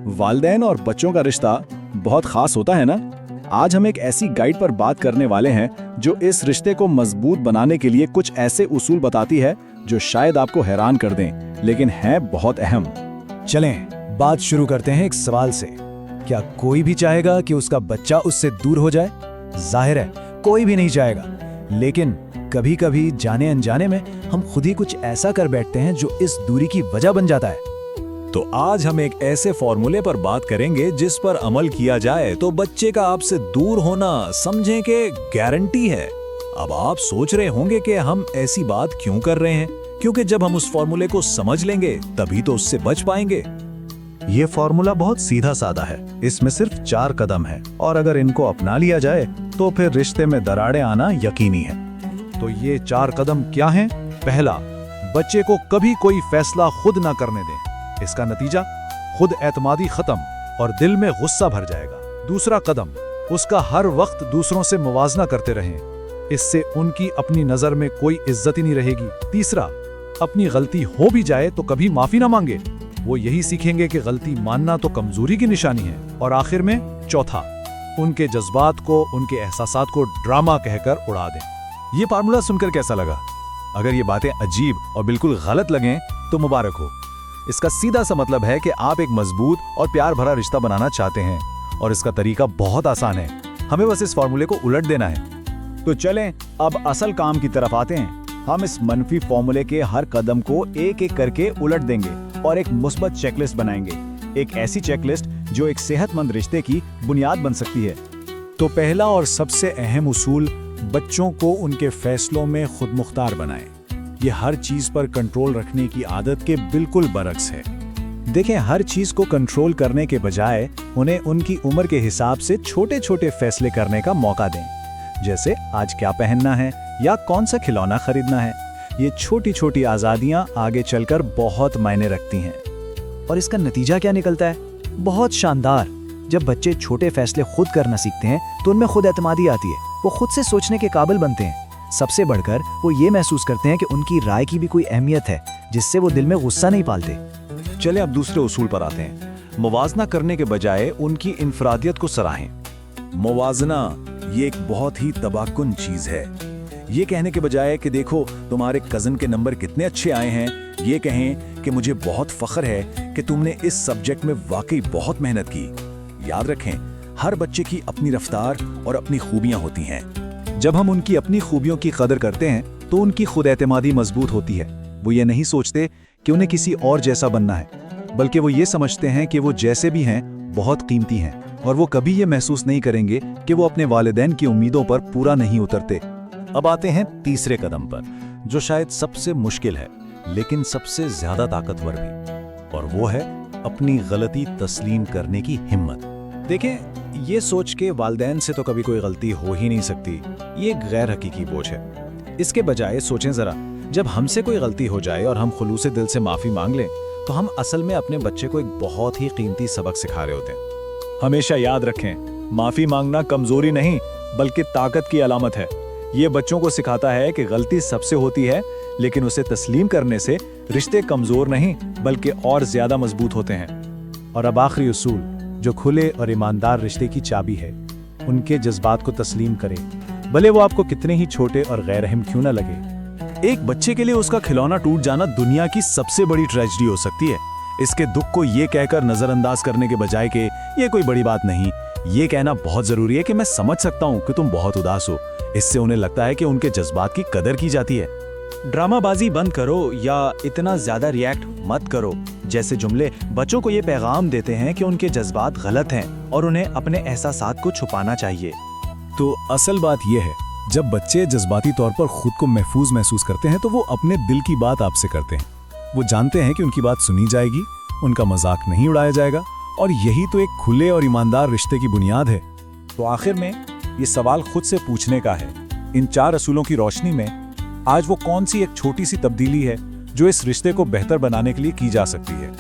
वालिदैन और बच्चों का रिश्ता बहुत खास होता है ना। आज हम एक ऐसी गाइड पर बात करने वाले हैं जो इस रिश्ते को मजबूत बनाने के लिए कुछ ऐसे उसूल बताती है जो शायद आपको हैरान कर दें, लेकिन हैं बहुत अहम। चलें बात शुरू करते हैं एक सवाल से। क्या कोई भी चाहेगा कि उसका बच्चा उससे दूर हो जाए? जाहिर है कोई भी नहीं चाहेगा, लेकिन कभी कभी जाने अनजाने में हम खुद ही कुछ ऐसा कर बैठते हैं जो इस दूरी की वजह बन जाता है। तो आज हम एक ऐसे फॉर्मूले पर बात करेंगे जिस पर अमल किया जाए तो बच्चे का आपसे दूर होना समझें कि गारंटी है। अब आप सोच रहे होंगे कि हम ऐसी बात क्यों कर रहे हैं, क्योंकि जब हम उस फॉर्मूले को समझ लेंगे तभी तो उससे बच पाएंगे। ये फॉर्मूला बहुत सीधा साधा है, इसमें सिर्फ 4 कदम है और अगर इनको अपना लिया जाए तो फिर रिश्ते में दरारें आना यकीनी है। तो ये 4 कदम क्या हैं? पहला, बच्चे को कभी कोई फैसला खुद ना करने दें। इसका नतीजा खुद एतमादी खत्म और दिल में गुस्सा भर जाएगा। दूसरा कदम, उसका हर वक्त दूसरों से मुवाजना करते रहें, इससे उनकी अपनी नजर में कोई इज्जत ही नहीं रहेगी। तीसरा, अपनी गलती हो भी जाए तो कभी माफी ना मांगे, वो यही सीखेंगे कि गलती मानना तो कमजोरी की निशानी है। और आखिर में चौथा, उनके जज्बात को, उनके एहसासात को ड्रामा कहकर उड़ा दें। ये फार्मूला सुनकर कैसा लगा? अगर ये बातें अजीब और बिल्कुल गलत लगें तो मुबारक हो। इसका सीधा सा मतलब है कि आप एक मजबूत और प्यार भरा रिश्ता बनाना चाहते हैं और इसका तरीका बहुत आसान है। हमें बस इस फॉर्मूले को उलट देना है। तो चलें अब असल काम की तरफ आते हैं। हम इस मनफी फॉर्मूले के हर कदम को एक एक करके उलट देंगे और एक मुस्बत चेकलिस्ट बनाएंगे। एक ऐसी चेकलिस्ट जो एक सेहतमंद रिश्ते की बुनियाद बन सकती है। तो पहला और सबसे अहम उसूल, बच्चों को उनके फैसलों में खुद मुख्तार बनाएं। ये हर चीज पर कंट्रोल रखने की आदत के बिल्कुल बरक्स है। देखें, हर चीज को कंट्रोल करने के बजाय उन्हें उनकी उम्र के हिसाब से छोटे छोटे फैसले करने का मौका दें। जैसे आज क्या पहनना है या कौन सा खिलौना खरीदना है। ये छोटी छोटी आज़ादियाँ आगे चलकर बहुत मायने रखती हैं। और इसका नतीजा क्या निकलता है? बहुत शानदार। जब बच्चे छोटे फैसले खुद करना सीखते हैं तो उनमें खुद एतमादी आती है, वो खुद से सोचने के काबिल बनते हैं। सबसे बढ़कर वो ये महसूस करते हैं कि उनकी राय की भी कोई अहमियत है, जिससे वो दिल में गुस्सा नहीं पालते। चलें अब दूसरे उसूल पर आते हैं। मुवाजना करने के बजाय उनकी इनफरादियत को सराहें। मुवाजना ये एक बहुत ही तबाहकुन चीज है। ये कहने के बजाय कि देखो तुम्हारे कजन के नंबर कितने अच्छे आए हैं, ये कहें कि मुझे बहुत फख्र है कि तुमने इस सब्जेक्ट में वाकई बहुत मेहनत की। याद रखें, हर बच्चे की अपनी रफ्तार और अपनी खूबियां होती हैं। जब हम उनकी अपनी खूबियों की कदर करते हैं तो उनकी खुद एतमादी मजबूत होती है। वो ये नहीं सोचते कि उन्हें किसी और जैसा बनना है, बल्कि वो ये समझते हैं कि वो जैसे भी हैं बहुत कीमती हैं और वो कभी ये महसूस नहीं करेंगे कि वो अपने वालिदैन की उम्मीदों पर पूरा नहीं उतरते। अब आते हैं तीसरे कदम पर, जो शायद सबसे मुश्किल है लेकिन सबसे ज्यादा ताकतवर भी, और वो है अपनी गलती तस्लीम करने की हिम्मत। देखें, ये सोच के वालिदैन से तो कभी कोई गलती हो ही नहीं सकती, ये एक गैर हकीकी बोझ है। इसके बजाय सोचें जरा, जब हमसे कोई गलती हो जाए और हम खुलूसे दिल से माफी मांग लें तो हम असल में अपने बच्चे को एक बहुत ही कीमती सबक सिखा रहे होते हैं। हमेशा याद रखें, माफी मांगना कमजोरी नहीं बल्कि ताकत की अलामत है। ये बच्चों को सिखाता है कि गलती सबसे होती है, लेकिन उसे तस्लीम करने से रिश्ते कमजोर नहीं बल्कि और ज्यादा मजबूत होते हैं। और अब आखिरी उसूल, जो खुले और ईमानदार रिश्ते की चाबी है, उनके जज्बात को तस्लीम करें, भले वो आपको कितने ही छोटे और गैर अहम क्यों ना लगे। एक बच्चे के लिए उसका खिलौना टूट जाना दुनिया की सबसे बड़ी ट्रेजेडी हो सकती है। इसके दुख को ये कहकर नजरअंदाज करने के बजाय कि ये कोई बड़ी बात नहीं, ये कहना बहुत जरूरी है कि मैं समझ सकता हूँ कि तुम बहुत उदास हो। इससे उन्हें लगता है कि उनके जज्बात की कदर की जाती है। ड्रामाबाजी बंद करो या इतना ज्यादा रिएक्ट मत करो जैसे जुमले बच्चों को ये पैगाम देते हैं कि उनके जज्बात गलत हैं और उन्हें अपने एहसासात को छुपाना चाहिए। तो असल बात यह है, जब बच्चे जज्बाती तौर पर खुद को महफूज महसूस करते हैं तो वो अपने दिल की बात आपसे करते हैं। वो जानते हैं कि उनकी बात सुनी जाएगी, उनका मजाक नहीं उड़ाया जाएगा, और यही तो एक खुले और ईमानदार रिश्ते की बुनियाद है। तो आखिर में ये सवाल खुद से पूछने का है, इन 4 असूलों की रोशनी में आज वो कौन सी एक छोटी सी तब्दीली है जो इस रिश्ते को बेहतर बनाने के लिए की जा सकती है।